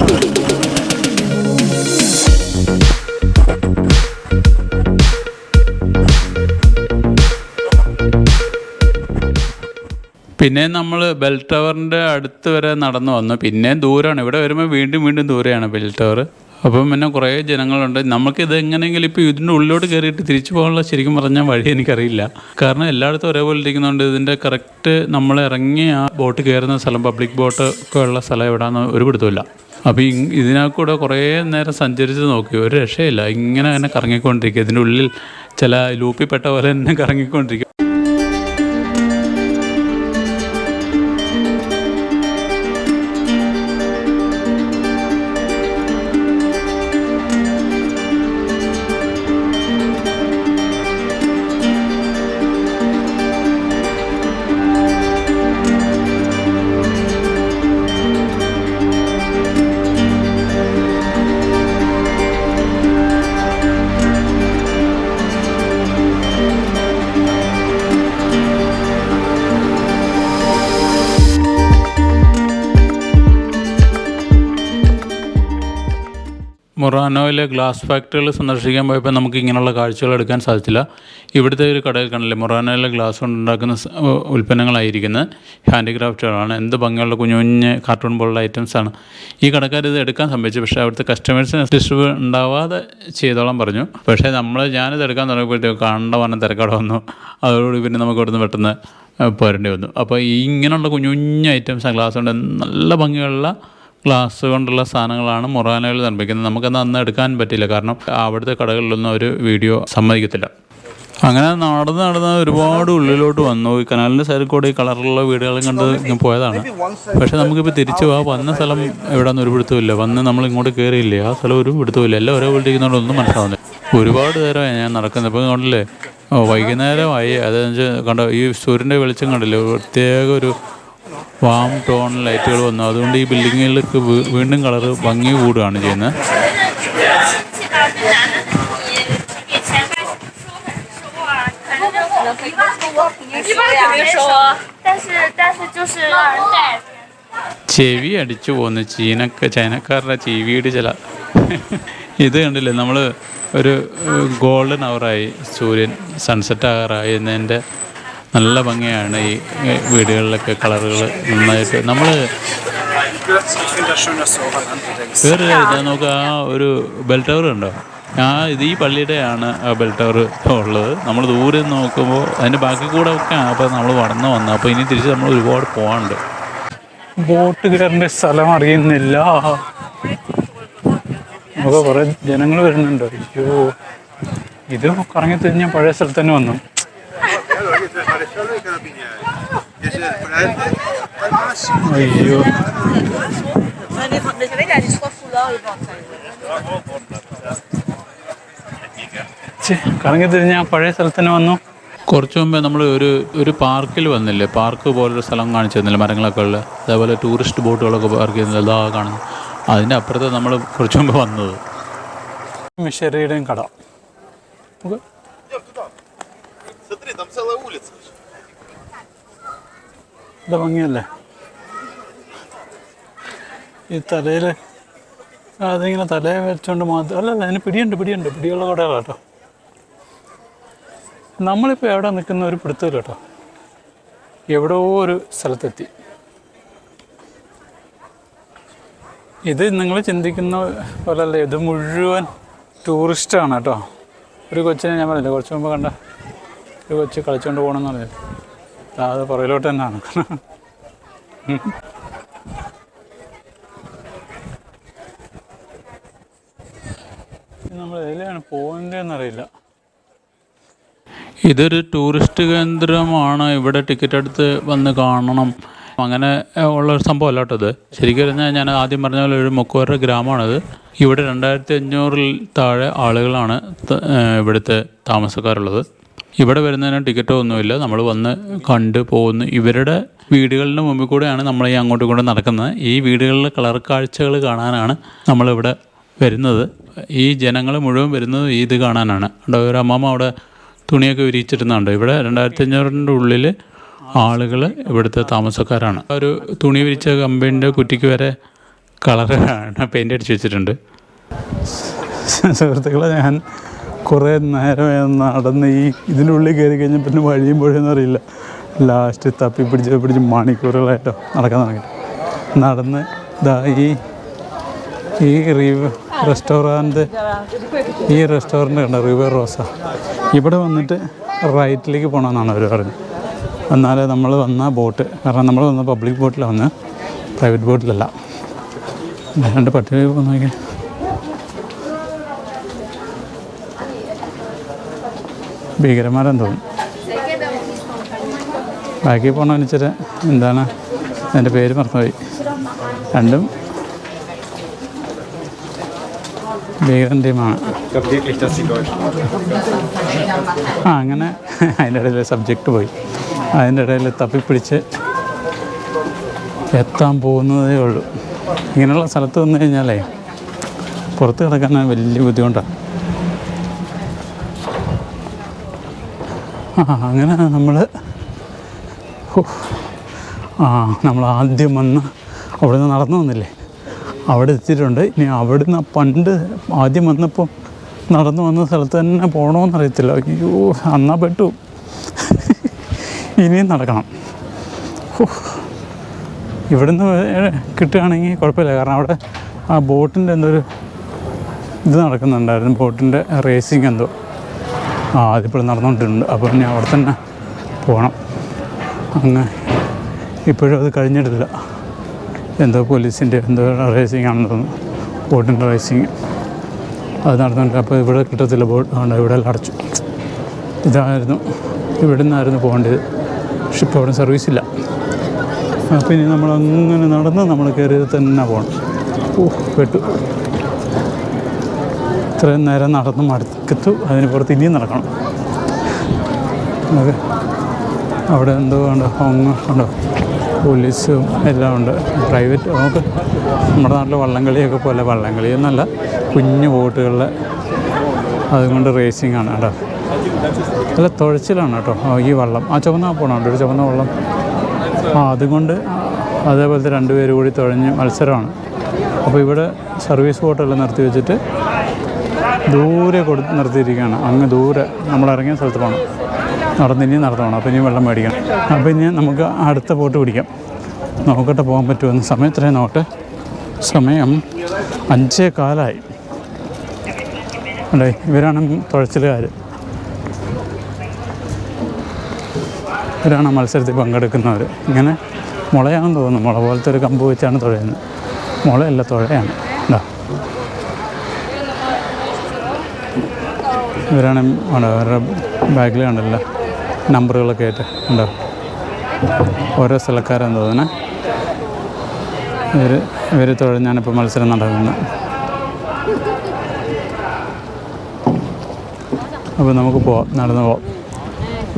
പിന്നെ നമ്മൾ ബെൽ ടവറിൻ്റെ അടുത്ത് വരെ നടന്നു വന്നു. പിന്നെയും ദൂരമാണ്, ഇവിടെ വരുമ്പോൾ വീണ്ടും ദൂരെയാണ് ബെൽ ടവർ. അപ്പം പിന്നെ കുറേ ജനങ്ങളുണ്ട്. നമുക്കിത് എങ്ങനെയെങ്കിലും ഇപ്പോൾ ഇതിൻ്റെ ഉള്ളിലോട്ട് കയറിയിട്ട് തിരിച്ചു പോകാനുള്ള ശരിക്കും പറഞ്ഞാൽ വഴി എനിക്കറിയില്ല. കാരണം എല്ലായിടത്തും ഒരേപോലെ ഇരിക്കുന്നുണ്ട്. ഇതിൻ്റെ കറക്റ്റ് നമ്മൾ ഇറങ്ങി ആ ബോട്ട് കയറുന്ന സ്ഥലം, പബ്ലിക് ബോട്ട് ഒക്കെ ഉള്ള സ്ഥലം എവിടെയാണെന്ന് ഒരു പിടുത്തമില്ല. അപ്പോൾ ഇതിനകത്തൂടെ കുറേ നേരം സഞ്ചരിച്ച് നോക്കി, ഒരു രക്ഷയില്ല. ഇങ്ങനെ തന്നെ കറങ്ങിക്കൊണ്ടിരിക്കുക, ഇതിൻ്റെ ഉള്ളിൽ ചില ലൂപ്പിൽപ്പെട്ട പോലെ തന്നെ കറങ്ങിക്കൊണ്ടിരിക്കുക. മൊറാനോയിലെ ഗ്ലാസ് ഫാക്ടറികൾ സന്ദർശിക്കാൻ പോയപ്പോൾ നമുക്ക് ഇങ്ങനെയുള്ള കാഴ്ചകൾ എടുക്കാൻ സാധിച്ചില്ല. ഇവിടുത്തെ ഒരു കടയിൽ കണ്ടില്ലേ, മൊറാനോയിലെ ഗ്ലാസ് കൊണ്ടുണ്ടാക്കുന്ന ഉൽപ്പന്നങ്ങളായിരിക്കുന്നത് ഹാൻഡിക്രാഫ്റ്റുകളാണ്. എന്ത് ഭംഗിയുള്ള കുഞ്ഞു കാർട്ടൂൺ പോലുള്ള ഐറ്റംസാണ്. ഈ കടക്കാർ ഇത് എടുക്കാൻ സമ്മതിച്ചു, പക്ഷേ അവിടുത്തെ കസ്റ്റമേഴ്സിന് ഡിസ്ട്രിബ്യൂട്ട് ഉണ്ടാവാതെ ചെയ്തോളാം പറഞ്ഞു. പക്ഷേ ഞാനിത് എടുക്കാൻ തുടങ്ങിയപ്പോഴത്തേക്ക് കണ്ടവണ്ണം തിരക്കട വന്നു. അതോടുകൂടി പിന്നെ നമുക്ക് ഇവിടുന്ന് പെട്ടെന്ന് പോരേണ്ടി വന്നു. അപ്പോൾ ഇങ്ങനെയുള്ള കുഞ്ഞു ഐറ്റംസാണ്, ഗ്ലാസ് കൊണ്ട് നല്ല ഭംഗിയുള്ള ഗ്ലാസ് കൊണ്ടുള്ള സാധനങ്ങളാണ് മൊറാനോയിൽ നിർമ്മിക്കുന്നത്. നമുക്കത് അന്ന് എടുക്കാൻ പറ്റില്ല, കാരണം അവിടുത്തെ കടകളിലൊന്നും ഒരു വീഡിയോ സമ്മതിക്കത്തില്ല. അങ്ങനെ നടന്ന് ഒരുപാട് ഉള്ളിലോട്ട് വന്നു. ഈ കനാലിൻ്റെ സൈഡിൽ കൂടെ ഈ കളറുള്ള വീടുകളും കണ്ട് ഇങ്ങനെ പോയതാണ്. പക്ഷേ നമുക്കിപ്പോൾ തിരിച്ചു പോകാം. വന്ന സ്ഥലം എവിടെയാണെന്ന് ഒരു പിടുത്തമില്ല. വന്ന് നമ്മൾ ഇങ്ങോട്ട് കയറിയില്ലേ, ആ സ്ഥലം ഒരു പിടുത്തമില്ല. എല്ലാം ഒരേ വിളിക്കുന്നതുകൊണ്ടൊന്നും മനസ്സിലാവുന്നില്ല. ഒരുപാട് നേരമായി ഞാൻ നടക്കുന്നത്. ഇപ്പോൾ കണ്ടില്ലേ, വൈകുന്നേരമായി. അതെന്ന് കണ്ടോ, ഈ സൂര്യൻ്റെ വെളിച്ചം കണ്ടില്ലേ, പ്രത്യേക ഒരു വാം ടോൺ ലൈറ്റുകൾ വന്നു. അതുകൊണ്ട് ഈ ബിൽഡിങ്ങുകളിലേക്ക് വീണ്ടും കളറ് ഭംഗി കൂടുകയാണ് ചെയ്യുന്നത്. ചെവി അടിച്ചു പോകുന്നു ചൈനക്കാരുടെ ചെവിയുടെ ചില ഇത് കണ്ടില്ലേ, നമ്മൾ ഒരു ഗോൾഡൻ അവറായി, സൂര്യൻ സൺസെറ്റ് ആകാറായി എന്നതിൻ്റെ നല്ല ഭംഗിയാണ്. ഈ വീടുകളിലൊക്കെ കളറുകൾ നന്നായിട്ട് നമ്മൾ വേറെ നമുക്ക് ആ ഒരു ബെൽ ടവർ ഉണ്ടോ, ഈ പള്ളിയുടെയാണ് ആ ബെൽ ടവർ ഉള്ളത്. നമ്മൾ ദൂരെ നോക്കുമ്പോൾ അതിൻ്റെ ബാക്കി കൂടെ ഒക്കെയാണ്. അപ്പോൾ നമ്മൾ വന്നു. അപ്പോൾ ഇനി തിരിച്ച് നമ്മൾ ഒരുപാട് പോകാനുണ്ട്. ബോട്ട് കയറേണ്ട സ്ഥലം അറിയുന്നില്ല. നമുക്ക് കുറേ ജനങ്ങൾ വരുന്നുണ്ട്. അയ്യോ, ഇത് കറങ്ങി തിരിഞ്ഞ് പഴയ സ്ഥലത്ത് തന്നെ വന്നു. അയ്യോ, കറങ്ങി തിരിഞ്ഞ് പഴയ സ്ഥലത്ത് തന്നെ വന്നു. കുറച്ച് മുമ്പേ നമ്മൾ ഒരു പാർക്കിൽ വന്നില്ലേ, പാർക്ക് പോലൊരു സ്ഥലം കാണിച്ചു തന്നില്ല, മരങ്ങളൊക്കെ ഉള്ള. അതേപോലെ ടൂറിസ്റ്റ് ബോട്ടുകളൊക്കെ പാർക്ക് ചെയ്യുന്നില്ല, അതാ കാണുന്നത്. അതിൻ്റെ അപ്പുറത്ത് നമ്മൾ കുറച്ച് മുമ്പ് വന്നത്. മിഷറിയുടെയും കട. ഇത് ഭംഗിയല്ലേ, ഈ തലയിൽ അതിങ്ങനെ തലയെ വെച്ചോണ്ട് മാത്രം അല്ലല്ല, അതിന് പിടിയുള്ള കടകളാണ് കേട്ടോ. നമ്മളിപ്പോൾ എവിടെ നിൽക്കുന്ന ഒരു പിടുത്തമില്ല കേട്ടോ. എവിടെയോ ഒരു സ്ഥലത്തെത്തി. ഇത് നിങ്ങൾ ചിന്തിക്കുന്ന പോലല്ല, ഇത് മുഴുവൻ ടൂറിസ്റ്റാണ് കേട്ടോ. ഒരു കൊച്ചിനെ ഞാൻ പറഞ്ഞില്ല കുറച്ച് മുമ്പ് കണ്ട ഒരു കൊച്ച് കളിച്ചുകൊണ്ട് പോകണമെന്ന് പറഞ്ഞില്ല, അത് പുറകിലോട്ട് തന്നെയാണ്. നമ്മൾ എതിലാണ് പോകേണ്ടതെന്നറിയില്ല. ഇതൊരു ടൂറിസ്റ്റ് കേന്ദ്രമാണ്, ഇവിടെ ടിക്കറ്റ് എടുത്ത് വന്ന് കാണണം അങ്ങനെ ഉള്ളൊരു സംഭവമല്ല കേട്ടോ ഇത്. ശരിക്കും പറഞ്ഞാൽ ഞാൻ ആദ്യം പറഞ്ഞ പോലെ ഒരു മുക്കുവരുടെ ഗ്രാമമാണിത്. ഇവിടെ 2500 താഴെ ആളുകളാണ് ഇവിടുത്തെ താമസക്കാരുള്ളത്. ഇവിടെ വരുന്നതിന് ടിക്കറ്റോ ഒന്നുമില്ല, നമ്മൾ വന്ന് കണ്ട് പോകുന്നു. ഇവരുടെ വീടുകളുടെ മുമ്പിൽ കൂടെയാണ് നമ്മൾ ഈ അങ്ങോട്ടും ഇങ്ങോട്ടും നടക്കുന്നത്. ഈ വീടുകളിലെ കളർ കാഴ്ചകൾ കാണാനാണ് നമ്മളിവിടെ വരുന്നത്. ഈ ജനങ്ങൾ മുഴുവൻ വരുന്നത് ഇത് കാണാനാണ്. ഒരു അമ്മമ്മ അവിടെ തുണിയൊക്കെ വിരിച്ചിരുന്നുണ്ട്. ഇവിടെ 2500 ഉള്ളിൽ ആളുകൾ ഇവിടുത്തെ താമസക്കാരാണ്. ഒരു തുണി വിരിച്ച കമ്പിൻ്റെ കുറ്റിക്ക് വരെ കളറ് പെയിൻ്റ് അടിച്ച് വെച്ചിട്ടുണ്ട്. സുഹൃത്തുക്കളെ, ഞാൻ കുറേ നേരം നടന്ന് ഇതിൻ്റെ ഉള്ളിൽ കയറി കഴിഞ്ഞാൽ പിന്നെ വഴിയും പോയെന്ന് അറിയില്ല. ലാസ്റ്റ് തപ്പിപ്പിടിച്ച് മണിക്കൂറുകളായിട്ടോ നടക്കാൻ നടന്ന് ഇതാ ഈ റെസ്റ്റോറൻറ്റ് കണ്ട റിവർ റോസ, ഇവിടെ വന്നിട്ട് റൈറ്റിലേക്ക് പോകണമെന്നാണ് അവർ പറഞ്ഞത്. എന്നാലേ നമ്മൾ വന്ന ബോട്ട്, കാരണം നമ്മൾ വന്ന പബ്ലിക് ബോട്ടിലാണ് വന്ന്, പ്രൈവറ്റ് ബോട്ടിലല്ല. 2 പട്ടിക പോകുന്ന ഭീകരന്മാരെന്ന് തോന്നുന്നു. ബാക്കി പോകണമെന്ന് വെച്ചിട്ട് എന്താണ് എൻ്റെ പേര് മറന്നുപോയി. രണ്ടും ഭീകരൻ ടീമാണ്. അങ്ങനെ അതിൻ്റെ ഇടയിൽ സബ്ജക്റ്റ് പോയി. അതിൻ്റെ ഇടയിൽ തപ്പിപ്പിടിച്ച് എത്താൻ പോകുന്നതേ ഉള്ളൂ. ഇങ്ങനെയുള്ള സ്ഥലത്ത് വന്നു കഴിഞ്ഞാലേ പുറത്ത് കിടക്കാൻ വലിയ ബുദ്ധിമുട്ടാണ്. അങ്ങനെ നമ്മൾ ആദ്യം വന്ന് അവിടെ നിന്ന് നടന്നു വന്നില്ലേ, അവിടെ എത്തിയിട്ടുണ്ട്. ഇനി അവിടുന്ന് പണ്ട് ആദ്യം വന്നപ്പോൾ നടന്നു വന്ന സ്ഥലത്ത് തന്നെ പോകണമെന്നറിയത്തില്ല. അയ്യോ, അന്നാ പെട്ടു. ഇനിയും നടക്കണം. ഇവിടുന്ന് കിട്ടുകയാണെങ്കിൽ കുഴപ്പമില്ല, കാരണം അവിടെ ആ ബോട്ടിൻ്റെ എന്തോ ഒരു ഇത് നടക്കുന്നുണ്ടായിരുന്നു, ബോട്ടിൻ്റെ റേസിങ് എന്തോ. അതിപ്പോഴും നടന്നുകൊണ്ടിട്ടുണ്ട്. അപ്പോൾ ഇനി അവിടെ തന്നെ പോകണം. അങ്ങ് ഇപ്പോഴും അത് കഴിഞ്ഞിട്ടില്ല. എന്തോ പോലീസിൻ്റെ എന്തോ റേസിങ് ആണെന്ന് തോന്നുന്നു, ബോട്ടിൻ്റെ റേസിങ് അത് നടന്നുണ്ട്. അപ്പോൾ ഇവിടെ കിട്ടത്തില്ല ബോട്ട്, ആണ് ഇവിടെ എല്ലാം അടച്ചു. ഇതായിരുന്നു ഇവിടെ നിന്നായിരുന്നു പോകേണ്ടത്. പക്ഷെ ഇപ്പോൾ അവിടെ സർവീസില്ല. അപ്പോൾ ഇനി നമ്മളങ്ങനെ നടന്ന് നമ്മൾ കയറിയത് തന്നെ പോകണം. പെട്ടു. ഇത്രയും നേരം നടന്ന് മടുക്കത്തു. അതിന് പുറത്ത് ഇനിയും നടക്കണം. അതെ, അവിടെ എന്തോ ഉണ്ടോ, ഉണ്ടോ, പോലീസും എല്ലാം ഉണ്ട്. പ്രൈവറ്റ് നമുക്ക് നമ്മുടെ നാട്ടിൽ വള്ളംകളിയൊക്കെ പോലെ, വള്ളംകളിയൊന്നല്ല, കുഞ്ഞു ബോട്ടുകളിൽ അതുകൊണ്ട് റേസിംഗ് ആണ് കേട്ടോ. അല്ല, തുഴച്ചിലാണ് കേട്ടോ ഈ വള്ളം. ആ ചുവന്ന പോകണമുണ്ട്, ഒരു ചുവന്ന വള്ളം. അതുകൊണ്ട് അതേപോലത്തെ 2 പേര് കൂടി തുഴഞ്ഞ് മത്സരമാണ്. അപ്പോൾ ഇവിടെ സർവീസ് ബോട്ടെല്ലാം നിർത്തി വെച്ചിട്ട് ദൂരെ നിർത്തിയിരിക്കുകയാണ്. അങ്ങ് ദൂരെ നമ്മളിറങ്ങിയ സ്ഥലത്ത് പോകണം, ഇനിയും നടന്നു പോകണം. അപ്പോൾ ഇനിയും വെള്ളം മേടിക്കണം. അപ്പോൾ ഇനി നമുക്ക് അടുത്ത ബോട്ട് പിടിക്കാം. നോക്കട്ടെ പോകാൻ പറ്റുമെന്ന്. സമയം എത്രയും നോക്കട്ടെ. സമയം 5:15. അല്ലേ, ഇവരാണ് തുഴച്ചിലുകാർ. ഇവരാണ് മത്സരത്തിൽ പങ്കെടുക്കുന്നവർ. ഇങ്ങനെ മുളയാണെന്ന് തോന്നുന്നു, മുള പോലത്തെ ഒരു കമ്പ് വെച്ചാണ് തുഴയുന്നത്. മുളയല്ല, തുഴയാണ്. എന്താ ഇവരാണ് അവരുടെ ബാഗിൽ കണ്ടല്ലോ നമ്പറുകളൊക്കെ ആയിട്ട് ഉണ്ടോ, ഓരോ സ്ഥലക്കാരെന്ന് തോന്നുന്നത്. ഇവർ തുഴഞ്ഞാണിപ്പോൾ മത്സരം നടക്കുന്നത്. അപ്പോൾ നമുക്ക് പോവാം, നടന്ന് പോവാം.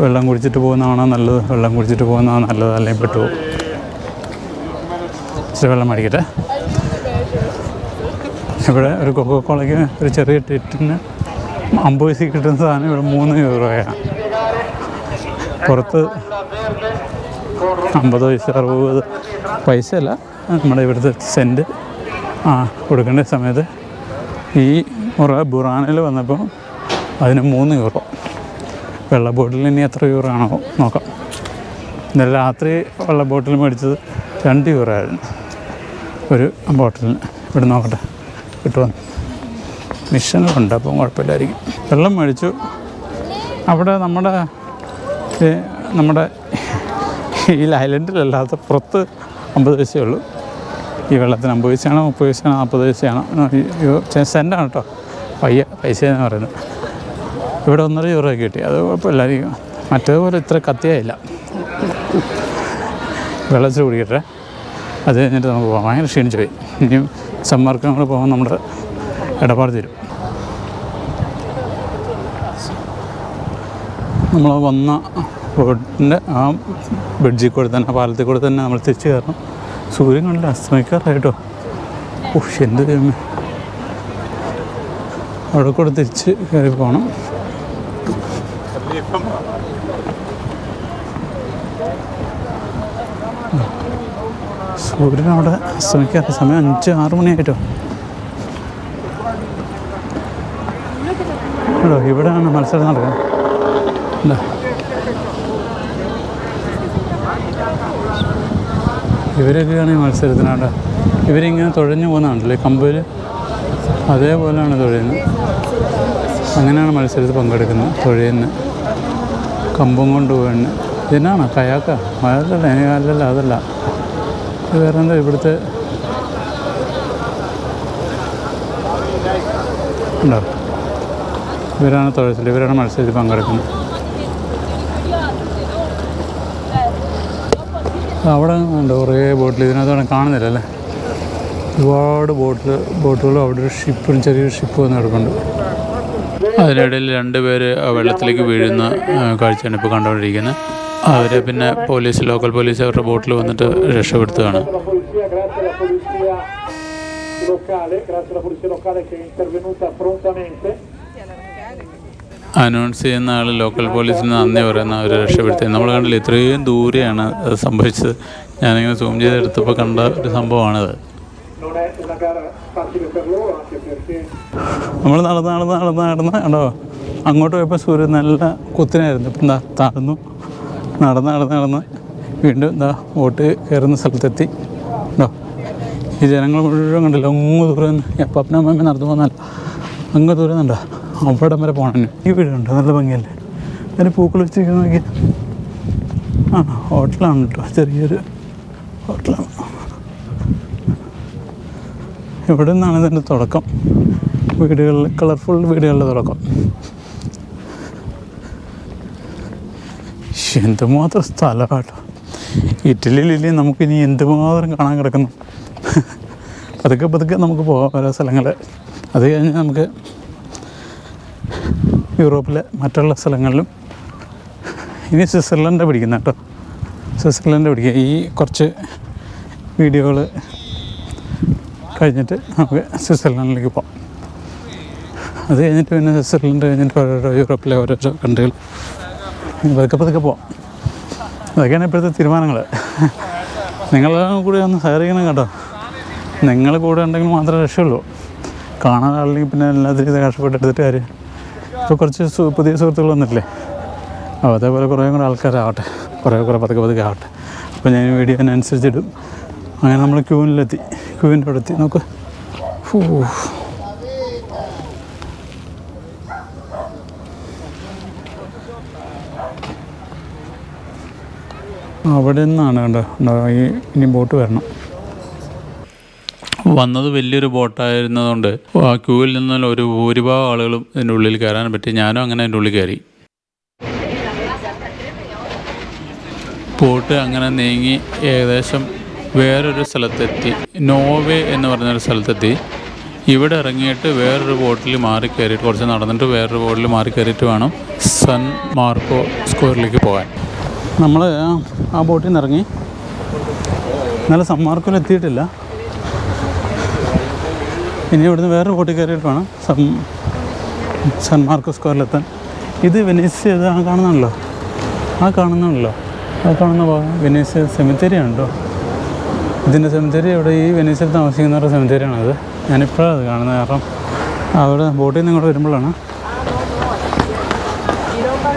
വെള്ളം കുടിച്ചിട്ട് പോകുന്നതാണോ നല്ലത്, വെള്ളം കുടിച്ചിട്ട് പോകുന്നതാണോ നല്ലത്, അല്ലെങ്കിൽ പെട്ടു പോകും. ഇച്ചിരി വെള്ളം മേടിക്കട്ടെ. ഇവിടെ ഒരു കൊക്കോക്കോളയ്ക്ക് ഒരു ചെറിയ ടിറ്റിന് 50 പൈസ കിട്ടുന്ന സാധനം ഇവിടെ 3 യൂറോയാണ്. പുറത്ത് 50 പൈസ 60 പൈസ അല്ല, നമ്മുടെ ഇവിടുത്തെ സെൻറ്റ് കൊടുക്കേണ്ട സമയത്ത് ഈ ബുറാനിൽ വന്നപ്പോൾ അതിന് 3 യൂറോ. വെള്ള ബോട്ടിൽ ഇനി എത്ര യൂറോ ആണോ നോക്കാം. ഇന്നലെ രാത്രി വെള്ള ബോട്ടിൽ മേടിച്ചത് 2 യൂറോ ആയിരുന്നു ഒരു ബോട്ടിലിന്. ഇവിടെ നോക്കട്ടെ കിട്ടുമെന്ന്. മിഷനുണ്ട്, അപ്പം കുഴപ്പമില്ലായിരിക്കും. വെള്ളം മേടിച്ചു. അവിടെ നമ്മുടെ ഈ ഐലൻഡിലല്ലാത്ത പുറത്ത് 50 പൈസയേ ഉള്ളൂ. ഈ വെള്ളത്തിന് 50 പൈസയാണോ 30 പൈസയാണോ 40 പൈസയാണോ സെൻറ്റാണ് കേട്ടോ പൈസയെന്ന് പറയുന്നത്. ഇവിടെ 1.5 യൂറോ കിട്ടി, അത് കുഴപ്പമില്ലായിരിക്കും. മറ്റേതുപോലെ ഇത്ര കത്തിയായില്ല. വെള്ളത്തിൽ കുടിക്കട്ടെ, അത് കഴിഞ്ഞിട്ട് നമുക്ക് പോകാം. ഭയങ്കര ക്ഷീണിച്ച് പോയി. ഇനിയും സമ്മർക്കം കൂടെ പോകാൻ നമ്മുടെ ഇടപാട് തരും. നമ്മൾ വന്ന ബോട്ടിൻ്റെ ആ ബ്രിഡ്ജിൽ കൂടെ തന്നെ, ആ പാലത്തിൽ കൂടെ തന്നെ നമ്മൾ തിരിച്ച് കയറണം. സൂര്യൻ കണ്ടില്ല, അസ്തമിക്കാറായിട്ടോ. എന്ത് ചെയ്യുമേ, അവിടെ കൂടെ തിരിച്ച് കയറി പോകണം. സൂര്യൻ അവിടെ അസ്തമിക്കാത്ത സമയം 5-6 മണിയായിട്ടോ. കേട്ടോ, ഇവിടെയാണ് മത്സരം നടക്കുന്നത്. എന്താ ഇവരൊക്കെയാണ് ഈ മത്സരത്തിനാണ്. ഇവരിങ്ങനെ തുഴഞ്ഞു പോകുന്നതാണല്ലേ കമ്പിൽ, അതേപോലെയാണ് തുഴയുന്നത്. അങ്ങനെയാണ് മത്സരത്തിൽ പങ്കെടുക്കുന്നത്. തുഴയുന്ന കമ്പും കൊണ്ട് പോകുന്നത് ഇതിനാണ് കയാക്ക. അതല്ല അതല്ല, ഇത് വേറെ എന്താ ഇവിടുത്തെ ഉണ്ടോ. ഇവരാണ് തുഴച്ചിൽ, ഇവരാണ് മത്സരത്തിൽ പങ്കെടുക്കുന്നത്. അവിടെ ഉണ്ട് കുറേ ബോട്ടിൽ, ഇതിനകത്താണ് കാണുന്നില്ല അല്ലേ. ഒരുപാട് ബോട്ടുകളും അവിടെ ഒരു ഷിപ്പും ചെറിയൊരു ഷിപ്പ് വന്ന് കിടക്കുന്നുണ്ട്. അതിനിടയിൽ 2 പേര് വെള്ളത്തിലേക്ക് വീഴുന്ന കാഴ്ചയാണ് ഇപ്പോൾ കണ്ടുകൊണ്ടിരിക്കുന്നത്. അവരെ പിന്നെ ലോക്കൽ പോലീസ് അവരുടെ ബോട്ടിൽ വന്നിട്ട് രക്ഷപ്പെടുത്തുകയാണ്. അനൗൺസ് ചെയ്യുന്ന ആൾ ലോക്കൽ പോലീസിന് നന്ദി പറയുന്ന അവർ രക്ഷപ്പെടുത്തി. നമ്മൾ കണ്ടില്ല, ഇത്രയും ദൂരെയാണ് അത് സംഭവിച്ചത്. ഞാനിങ്ങനെ സൂം ചെയ്തെടുത്തപ്പോൾ കണ്ട ഒരു സംഭവമാണത്. നമ്മൾ നടന്ന് കണ്ടോ, അങ്ങോട്ട് പോയപ്പോൾ സൂര്യൻ നല്ല കുത്തിനായിരുന്നു. ഇപ്പം എന്താ താഴ്ന്നു. നടന്ന് വീണ്ടും എന്താ ബോട്ട് കയറുന്ന സ്ഥലത്തെത്തി. ഉണ്ടോ, ഈ ജനങ്ങൾ മുഴുവൻ കണ്ടില്ല. അങ്ങ് ദൂരം അപ്പനമ്മ നടന്നു പോകുന്നല്ല, അങ്ങ് ദൂരം കണ്ടോ, അവിടം വരെ പോകണം. ഈ വീടുണ്ടോ, നല്ല ഭംഗിയല്ലേ. അതിന് പൂക്കൾ വെച്ചിരിക്കുന്ന നോക്കി. ഹോട്ടലാണ് കേട്ടോ, ചെറിയൊരു ഹോട്ടലാണ്. ഇവിടെ നിന്നാണ് ഇതിൻ്റെ തുടക്കം. വീടുകളിൽ കളർഫുൾ വീടുകളുടെ തുടക്കം. എന്തുമാത്രം സ്ഥലമാട്ടോ. ഇറ്റലിയിലില്ലേ നമുക്കിനി എന്തുമാത്രം കാണാൻ കിടക്കുന്നു. പതുക്കെ നമുക്ക് പോകാം ഓരോ സ്ഥലങ്ങൾ. അത് കഴിഞ്ഞ് നമുക്ക് യൂറോപ്പിലെ മറ്റുള്ള സ്ഥലങ്ങളിലും. ഇനി സ്വിറ്റ്സർലൻഡ് പിടിക്കുന്ന കേട്ടോ, സ്വിറ്റ്സർലൻഡ് പിടിക്കുക. ഈ കുറച്ച് വീഡിയോകൾ കഴിഞ്ഞിട്ട് നമുക്ക് സ്വിറ്റ്സർലൻഡിലേക്ക് പോകാം. അത് കഴിഞ്ഞിട്ട് പിന്നെ സ്വിറ്റ്സർലൻഡ് കഴിഞ്ഞിട്ട് ഓരോരോ യൂറോപ്പിലെ ഓരോരോ കൺട്രികൾ പതുക്കെ പോവാം. അതൊക്കെയാണ് ഇപ്പോഴത്തെ തീരുമാനങ്ങൾ. നിങ്ങളെല്ലാം കൂടി ഒന്ന് സഹകരിക്കണം കേട്ടോ. നിങ്ങൾ കൂടെ ഉണ്ടെങ്കിൽ മാത്രമേ രക്ഷയുള്ളൂ. കാണാൻ ആളില്ലെങ്കിൽ പിന്നെ എല്ലാത്തിനും ഇത് കഷ്ടപ്പെട്ടെടുത്തിട്ട് കാര്യം. ഇപ്പോൾ കുറച്ച് പുതിയ സുഹൃത്തുക്കൾ വന്നിട്ടില്ലേ, അതേപോലെ കുറേ കൂടെ ആൾക്കാരാവട്ടെ, കുറേ പതുക്കെ ആവട്ടെ. അപ്പോൾ ഞാൻ വീഡിയോ അതിനനുസരിച്ചിടും. അങ്ങനെ നമ്മൾ ക്യൂവിൻ്റെ അവിടെ എത്തി. നോക്ക്, അവിടെ നിന്നാണ് കണ്ടോ ഇനി ബോട്ട് വരണം. വന്നത് വലിയൊരു ബോട്ടായിരുന്നതുകൊണ്ട് ആ ക്യൂവിൽ നിന്നാൽ ഒരു ഭൂരിഭാഗം ആളുകളും ഇതിൻ്റെ ഉള്ളിൽ കയറാൻ പറ്റി. ഞാനും അങ്ങനെ അതിൻ്റെ ഉള്ളിൽ കയറി. ബോട്ട് അങ്ങനെ നീങ്ങി ഏകദേശം വേറൊരു സ്ഥലത്തെത്തി. നോർവേ എന്ന് പറഞ്ഞൊരു സ്ഥലത്തെത്തി. ഇവിടെ ഇറങ്ങിയിട്ട് വേറൊരു ബോട്ടിൽ മാറി കയറിയിട്ട് കുറച്ച് നടന്നിട്ട് വേറൊരു ബോട്ടിൽ മാറി കയറിയിട്ട് വേണം സാൻ മാർക്കോ സ്ക്വയറിലേക്ക് പോകാൻ. നമ്മൾ ആ ബോട്ടിൽ നിന്ന് ഇറങ്ങി. എന്നാലും സാൻ മാർക്കോയിൽ എത്തിയിട്ടില്ല. ഇനി ഇവിടുന്ന് വേറൊരു ബോട്ടിൽ കയറിയിട്ട് വേണം സാൻ മാർക്കോ സ്ക്വയറിലെത്താൻ. ഇത് വെനീസ് കാണുന്നുണ്ടല്ലോ, ആ കാണുന്ന ഭാഗം വെനീസ് സെമിത്തേരിയാണ് കേട്ടോ. ഇതിൻ്റെ സെമിത്തേരി ഇവിടെ ഈ വെനീസിൽ താമസിക്കുന്നവരുടെ സെമിത്തേരിയാണത്. ഞാനിപ്പോഴാണ് അത് കാണുന്നത്. കാരണം അവിടെ ബോട്ടിൽ നിന്ന് ഇങ്ങോട്ട് വരുമ്പോഴാണ്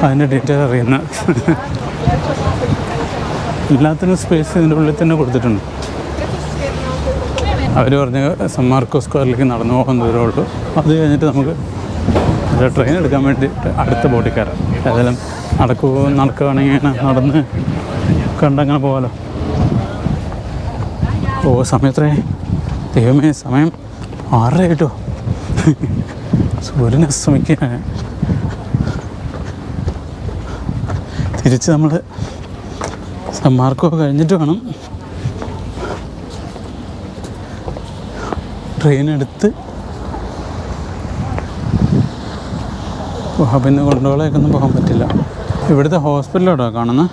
അതിൻ്റെ ഡീറ്റെയിൽ അറിയുന്നത്. എല്ലാത്തിനും സ്പേസ് ഇതിൻ്റെ ഉള്ളിൽ തന്നെ കൊടുത്തിട്ടുണ്ട്. അവർ പറഞ്ഞ സാൻ മാർക്കോസ് സ്ക്വയറിലേക്ക് നടന്നു പോകുന്ന ദൂരമുള്ളൂ. അത് കഴിഞ്ഞിട്ട് നമുക്ക് ട്രെയിൻ എടുക്കാൻ വേണ്ടിയിട്ട് അടുത്ത ബോട്ടിൽ കയറാം. ഏതായാലും നടക്കുകയാണെങ്കിൽ നടന്ന് കണ്ടങ്ങനെ പോകാമല്ലോ. സമയത്രേ ദൈവമേ, സമയം 6:30 ആയിട്ടോ. സൂര്യൻ അസ്തമിക്കാൻ. തിരിച്ച് നമ്മൾ സാൻ മാർക്കോ കഴിഞ്ഞിട്ട് വേണം ട്രെയിൻ എടുത്ത് പിന്നെ കൊണ്ടോളേക്കൊന്നും പോകാൻ പറ്റില്ല. ഇവിടുത്തെ ഹോസ്പിറ്റലോട്ടോ കാണുന്നത്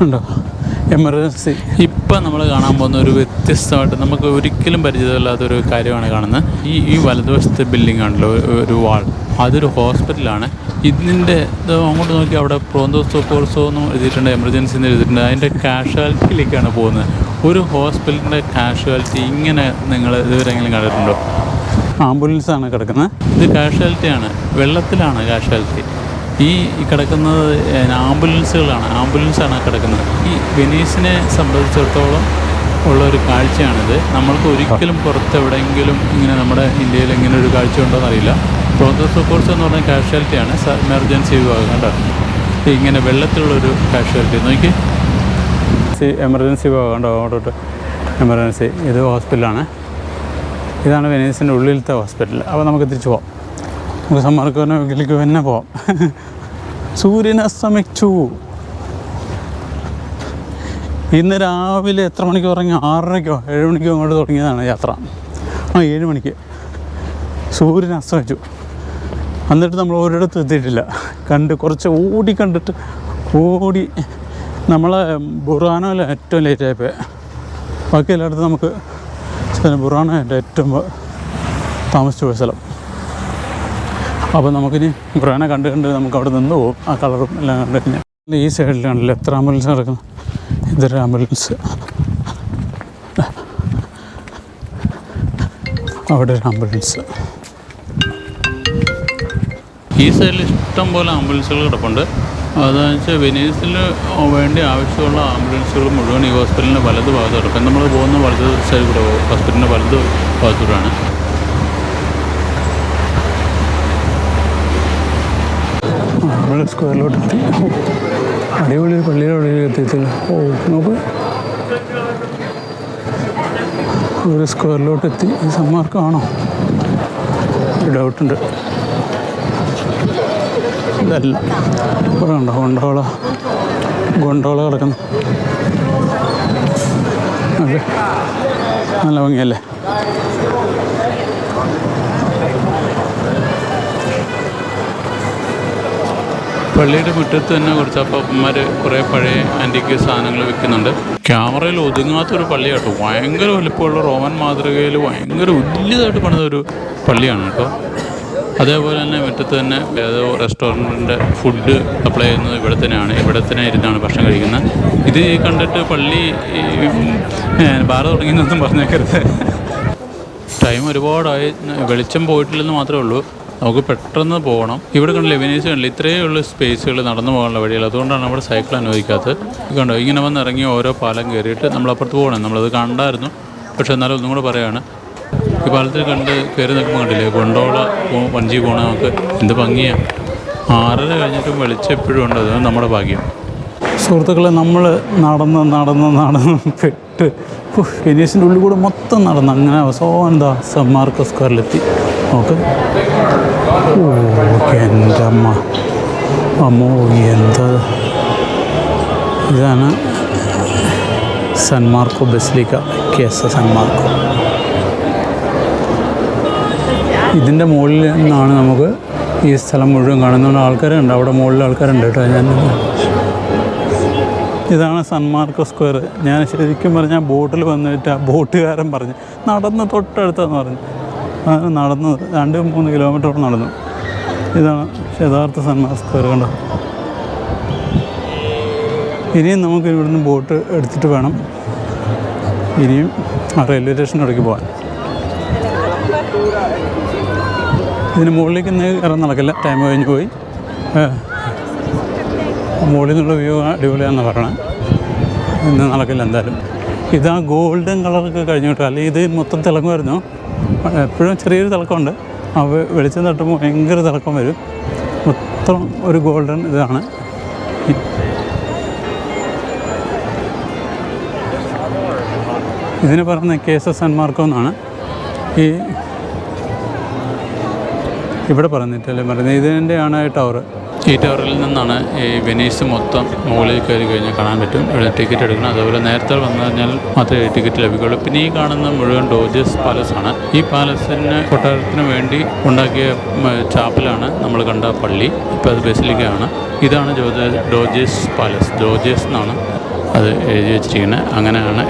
ഉണ്ടോ, എമർജൻസി. ഇപ്പം നമ്മൾ കാണാൻ പോകുന്ന ഒരു വ്യത്യസ്തമായിട്ട് നമുക്ക് ഒരിക്കലും പരിചിതമല്ലാത്തൊരു കാര്യമാണ് കാണുന്നത്. ഈ വലതുവശത്തെ ബിൽഡിംഗ് ആണല്ലോ ഒരു വാൾ, അതൊരു ഹോസ്പിറ്റലാണ്. ഇതിൻ്റെ അങ്ങോട്ട് നോക്കി അവിടെ പ്രോന്തോസോക്കോർസോ എന്നും എഴുതിയിട്ടുണ്ട്, എമർജൻസി എന്ന് എഴുതിയിട്ടുണ്ട്. അതിൻ്റെ കാഷ്വാലിറ്റിയിലേക്കാണ് പോകുന്നത്. ഒരു ഹോസ്പിറ്റലിൻ്റെ കാഷ്വാലിറ്റി ഇങ്ങനെ നിങ്ങൾ ഇതുവരെങ്കിലും കണ്ടിട്ടുണ്ടോ? ആംബുലൻസാണ് കിടക്കുന്നത്. ഇത് കാഷ്വാലിറ്റിയാണ്, വെള്ളത്തിലാണ് കാഷ്വാലിറ്റി. ഈ കിടക്കുന്നത് ആംബുലൻസാണ് കിടക്കുന്നത്. ഈ വെനീസിനെ സംബന്ധിച്ചിടത്തോളം ഉള്ളൊരു കാഴ്ചയാണിത്. നമ്മൾക്ക് ഒരിക്കലും പുറത്തെവിടെയെങ്കിലും ഇങ്ങനെ നമ്മുടെ ഇന്ത്യയിൽ ഇങ്ങനെ ഒരു കാഴ്ച ഉണ്ടോയെന്ന് അറിയില്ല. പ്രോന്തോസോക്കോർസ് എന്ന് പറഞ്ഞാൽ കാഷ്വാലിറ്റിയാണ്, എമർജൻസി വിഭാഗം. കണ്ടോ, ഇങ്ങനെ വെള്ളത്തിലുള്ളൊരു കാഷ്വാലിറ്റി നോക്കി. എമർജൻസി വിഭാഗം കണ്ടോ, അങ്ങോട്ടോട്ട് എമർജൻസി. ഇത് ഹോസ്പിറ്റലാണ്. ഇതാണ് വെനീസിൻ്റെ ഉള്ളിലത്തെ ഹോസ്പിറ്റൽ. അപ്പോൾ നമുക്ക് തിരിച്ചു പോകാം. നമുക്ക് സാൻ മാർക്കോസിലേക്ക് തന്നെ പോവാം. സൂര്യൻ അസ്തമിച്ചു. ഇന്ന് രാവിലെ എത്ര മണിക്ക് ഉറങ്ങി? 6:30-ക്കോ 7 മണിക്കോ അങ്ങോട്ട് തുടങ്ങിയതാണ് യാത്ര. 7 മണിക്ക് സൂര്യൻ അസ്തമിച്ചു. എന്നിട്ട് നമ്മൾ ഒരിടത്തും എത്തിയിട്ടില്ല. കുറച്ച് കണ്ടിട്ട് നമ്മളെ ബുറാനോയിൽ ഏറ്റവും ലേറ്റായിപ്പോയി. ബാക്കി എല്ലായിടത്തും നമുക്ക് ബുറാനോ എൻ്റെ ഏറ്റവും താമസിച്ചു പോയ സ്ഥലം. അപ്പോൾ നമുക്കിനി ബുറാന കണ്ട് നമുക്ക് അവിടെ നിന്ന് പോകും. ആ കളറും എല്ലാം കണ്ടു കഴിഞ്ഞാൽ ഈ സൈഡിലാണല്ലോ എത്ര ആംബുലൻസ് നടക്കുന്നത്. ഇതൊരു ആംബുലൻസ്, അവിടെ ഒരു ആംബുലൻസ്. ഈ സൈഡിൽ ഇഷ്ടം പോലെ ആംബുലൻസുകൾ കിടപ്പുണ്ട്. അതെന്ന് വെച്ചാൽ വെനീസിന് വേണ്ടി ആവശ്യമുള്ള ആംബുലൻസുകൾ മുഴുവൻ ഈ ഹോസ്പിറ്റലിൻ്റെ വലത് ഭാഗത്ത് കിടക്കും. നമ്മൾ പോകുന്ന വലത് സൈഡ് കൂടെ ഹോസ്പിറ്റലിൻ്റെ വലത് ഭാഗത്തൂടെയാണ്. നമ്മൾ സ്ക്വയറിലോട്ട് എത്തി. അടിപൊളി പള്ളിയുടെ ഉള്ളിൽ എത്തിയിട്ടില്ല. നോക്ക്, ഒരു സ്ക്വയറിലോട്ട് എത്തി. ഈ സാൻ മാർക്കോ ആണോ? ഡൗട്ടുണ്ട്. ഇതല്ല. ഇവിടെ ഉണ്ടോ ഗൊണ്ടോള കിടക്കുന്നു. ഓക്കെ, നല്ല ഭംഗിയല്ലേ? പള്ളിയുടെ മുറ്റത്ത് തന്നെ കുറച്ച് അപ്പന്മാർ കുറേ പഴയ ആൻറ്റിക്ക് സാധനങ്ങൾ വിൽക്കുന്നുണ്ട്. ക്യാമറയിൽ ഒതുങ്ങാത്തൊരു പള്ളിയാട്ടോ. ഭയങ്കര വലിപ്പമുള്ള റോമൻ മാതൃകയിൽ ഭയങ്കര വലിയതായിട്ട് പണിത ഒരു പള്ളിയാണ് കേട്ടോ. അതേപോലെ തന്നെ മുറ്റത്ത് തന്നെ ഏതോ റെസ്റ്റോറൻറ്റിൻ്റെ ഫുഡ് സപ്ലൈ ചെയ്യുന്നത് ഇവിടെ തന്നെ ഇരുന്നാണ് ഭക്ഷണം കഴിക്കുന്നത്. ഇത് കണ്ടിട്ട് പള്ളി ബാറ് തുടങ്ങിയെന്നൊന്നും പറഞ്ഞേക്കരുത്. ടൈം ഒരുപാടായി, വെളിച്ചം പോയിട്ടില്ലെന്ന് മാത്രമേ ഉള്ളൂ. നമുക്ക് പെട്ടെന്ന് പോകണം. ഇവിടെ കണ്ടില്ലേ, വെനീസ് കണ്ടില്ല, ഇത്രയേ ഉള്ള സ്പേസുകൾ നടന്നു പോകാനുള്ള വഴികൾ. അതുകൊണ്ടാണ് നമ്മുടെ സൈക്കിൾ അനുവദിക്കാത്തത്. കണ്ടോ, ഇങ്ങനെ വന്നിറങ്ങി ഓരോ പാലം കയറിയിട്ട് നമ്മളപ്പുറത്ത് പോകണം. നമ്മളത് കണ്ടായിരുന്നു, പക്ഷേ എന്നാലും ഒന്നും കൂടെ പറയുകയാണ്. ഈ പാലത്തിൽ കയറി നിൽക്കുമ്പോൾ കണ്ടില്ലേ, കൊണ്ടോള വഞ്ചി പോകണം. നമുക്ക് എന്ത് ഭംഗിയാണ്. 6:30 കഴിഞ്ഞിട്ടും വെളിച്ചം എപ്പോഴും ഉണ്ട്. അത് നമ്മുടെ ഭാഗ്യം. സുഹൃത്തുക്കളെ, നമ്മൾ നടന്ന് പെട്ട് വെനീസിൻ്റെ ഉള്ളിൽ കൂടെ മൊത്തം നടന്ന് അങ്ങനെ അവസാനം സാൻ മാർക്കോ സ്ക്വയറിലെത്തി. നോക്ക്, എൻ്റെ അമ്മോ എന്താ. ഇതാണ് സാൻ മാർക്കോ ബസിലിക്ക കേസ സാൻ മാർക്കോ. ഇതിൻ്റെ മുകളിൽ നിന്നാണ് നമുക്ക് ഈ സ്ഥലം മുഴുവൻ കാണുന്നുണ്ട്. ആൾക്കാരുണ്ട് അവിടെ മുകളിൽ, ആൾക്കാരുണ്ട് കേട്ടോ. ഇതാണ് സാൻ മാർക്കോ സ്ക്വയർ. ഞാൻ ശരിക്കും പറഞ്ഞാൽ ബോട്ടിൽ വന്നിട്ട് ആ ബോട്ടുകാരൻ പറഞ്ഞു നടന്ന് തൊട്ടടുത്താന്ന് പറഞ്ഞു. നടന്ന് 2-3 കിലോമീറ്ററോളം നടന്നു. ഇതാണ് യഥാർത്ഥ സാൻ മാർക്കോ സ്ക്വയർ. കണ്ടോ, ഇനിയും നമുക്ക് ഇവിടുന്ന് ബോട്ട് എടുത്തിട്ട് വേണം ഇനിയും ആ റെയിൽവേ സ്റ്റേഷനോടേക്ക് പോകാൻ. ഇതിന് മുകളിലേക്ക് ഇന്ന് കയറാൻ നടക്കില്ല, ടൈം കഴിഞ്ഞ് പോയി. മുകളിൽ നിന്നുള്ള വ്യൂ അടിപൊളിയാണെന്ന് പറയണേ. ഇന്ന് നടക്കില്ല എന്തായാലും. ഇതാ ഗോൾഡൻ കളറൊക്കെ കഴിഞ്ഞു കേട്ടോ. അല്ലെങ്കിൽ ഇത് മൊത്തം തിളങ്ങുമായിരുന്നു. എപ്പോഴും ചെറിയൊരു തിളക്കമുണ്ട്. വെളിച്ചം തട്ടുമ്പോൾ ഭയങ്കര തിളക്കം വരും. മൊത്തം ഒരു ഗോൾഡൻ ഇതാണ്. ഇതിന് പറയുന്നത് കേസസ് സാൻ മാർക്കോ എന്നാണ്. ഇവിടെ പറഞ്ഞിട്ടല്ലേ പറയുന്നത്. ഇതിൻ്റെയാണ് ടവർ. ഈ ടവറിൽ നിന്നാണ് ഈ വെനീസ് മൊത്തം മുകളിൽ കയറി കഴിഞ്ഞാൽ കാണാൻ പറ്റും. ഇവിടെ ടിക്കറ്റ് എടുക്കണം. അതുപോലെ നേരത്തെ വന്നു കഴിഞ്ഞാൽ മാത്രമേ ടിക്കറ്റ് ലഭിക്കുകയുള്ളൂ. പിന്നെ ഈ കാണുന്ന മുഴുവൻ ഡോജേഴ്സ് പാലസാണ്. ഈ പാലസിന് കൊട്ടാരത്തിന് വേണ്ടി ഉണ്ടാക്കിയ ചാപ്പലാണ് നമ്മൾ കണ്ട പള്ളി. ഇപ്പോൾ അത് ബസിലിക്കയാണ്. ഇതാണ് ഡോജേഴ്സ് പാലസ്. ഡോജേഴ്സ് എന്നാണ് അത് എഴുതി വെച്ചിരിക്കുന്നത്. അങ്ങനെയാണ്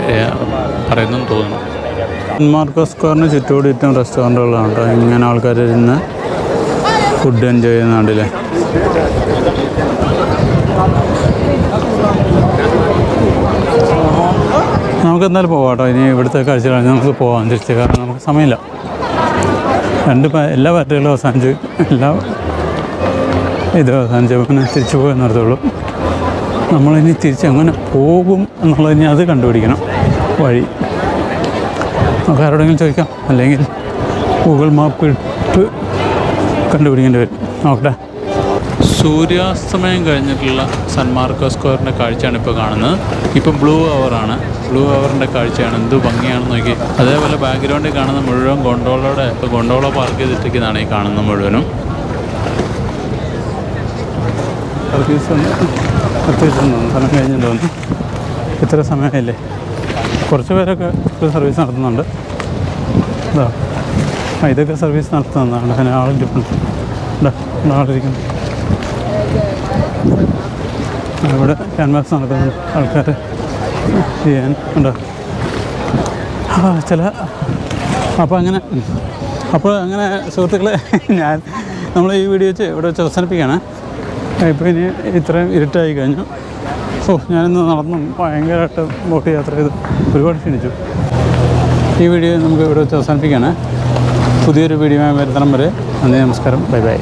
പറയുന്നതെന്ന് തോന്നുന്നു. സാൻ മാർക്കോ സ്ക്വയറിന് ചുറ്റും റെസ്റ്റോറൻറ്റുകളാണ് കേട്ടോ. ഇങ്ങനെ ആൾക്കാർ ഇരുന്ന് ഫുഡ് എൻജോയ് ചെയ്യുന്നുണ്ടല്ലേ. നമുക്ക് എന്തായാലും പോകാം കേട്ടോ. ഇനി ഇവിടുത്തെ കാഴ്ച കഴിഞ്ഞാൽ നമുക്ക് പോകാം തിരിച്ച്. കാരണം നമുക്ക് സമയമില്ല. എല്ലാ പാർട്ടികളും അവസാനിച്ച് അവസാനിച്ച് പിന്നെ തിരിച്ചു പോകാൻ നിർത്തുള്ളൂ. നമ്മളിനി തിരിച്ച് എങ്ങനെ പോകും എന്നുള്ളതിനി അത് കണ്ടുപിടിക്കണം വഴി. നമുക്ക് ആരോടെങ്കിലും ചോദിക്കാം, അല്ലെങ്കിൽ ഗൂഗിൾ മാപ്പ് ഇട്ട് കണ്ടുപിടിക്കേണ്ടി വരും. നോക്കട്ടെ. സൂര്യാസ്തമയം കഴിഞ്ഞിട്ടുള്ള സാൻ മാർക്കോ സ്ക്വയറിൻ്റെ കാഴ്ചയാണ് ഇപ്പോൾ കാണുന്നത്. ഇപ്പം ബ്ലൂ അവറാണ്. ബ്ലൂ അവറിൻ്റെ കാഴ്ചയാണ്. എന്ത് ഭംഗിയാണെന്ന് നോക്കി. അതേപോലെ ബാക്ക്ഗ്രൗണ്ടിൽ കാണുന്ന മുഴുവൻ ഗൊണ്ടോള പാർക്ക് ചെയ്തിട്ടിരിക്കുന്നതാണ് ഈ കാണുന്ന മുഴുവനും. സ്ഥലം കഴിഞ്ഞെന്ന് തോന്നുന്നു. ഇത്ര സമയമായില്ലേ. കുറച്ച് പേരൊക്കെ സർവീസ് നടത്തുന്നുണ്ട്. ഇതൊക്കെ സർവീസ് നടത്തുന്നതാണ്. അതിന് ആളിരിപ്പുണ്ട്. ആളിരിക്കുന്നു. ഇവിടെ ക്യാൻവാസ് നടക്കുന്ന ആൾക്കാർ ചെയ്യാൻ ഉണ്ടോ ചില. അപ്പോൾ അങ്ങനെ സുഹൃത്തുക്കളെ, നമ്മൾ ഈ വീഡിയോ ഇവിടെ വെച്ച് അവസാനിപ്പിക്കുകയാണ്. ഇപ്പോൾ ഇനി ഇത്രയും ഇരുട്ടായി കഴിഞ്ഞു. ഞാനിന്ന് നടന്നു ഭയങ്കരമായിട്ട് ബോട്ട് യാത്ര ചെയ്ത് ഒരുപാട് ക്ഷണിച്ചു. ഈ വീഡിയോ നമുക്ക് ഇവിടെ വെച്ച് അവസാനിപ്പിക്കുകയാണ്. പുതിയൊരു വീഡിയോയുമായി വരുത്തണം വരെ നന്ദി, നമസ്കാരം, ബൈ ബൈ.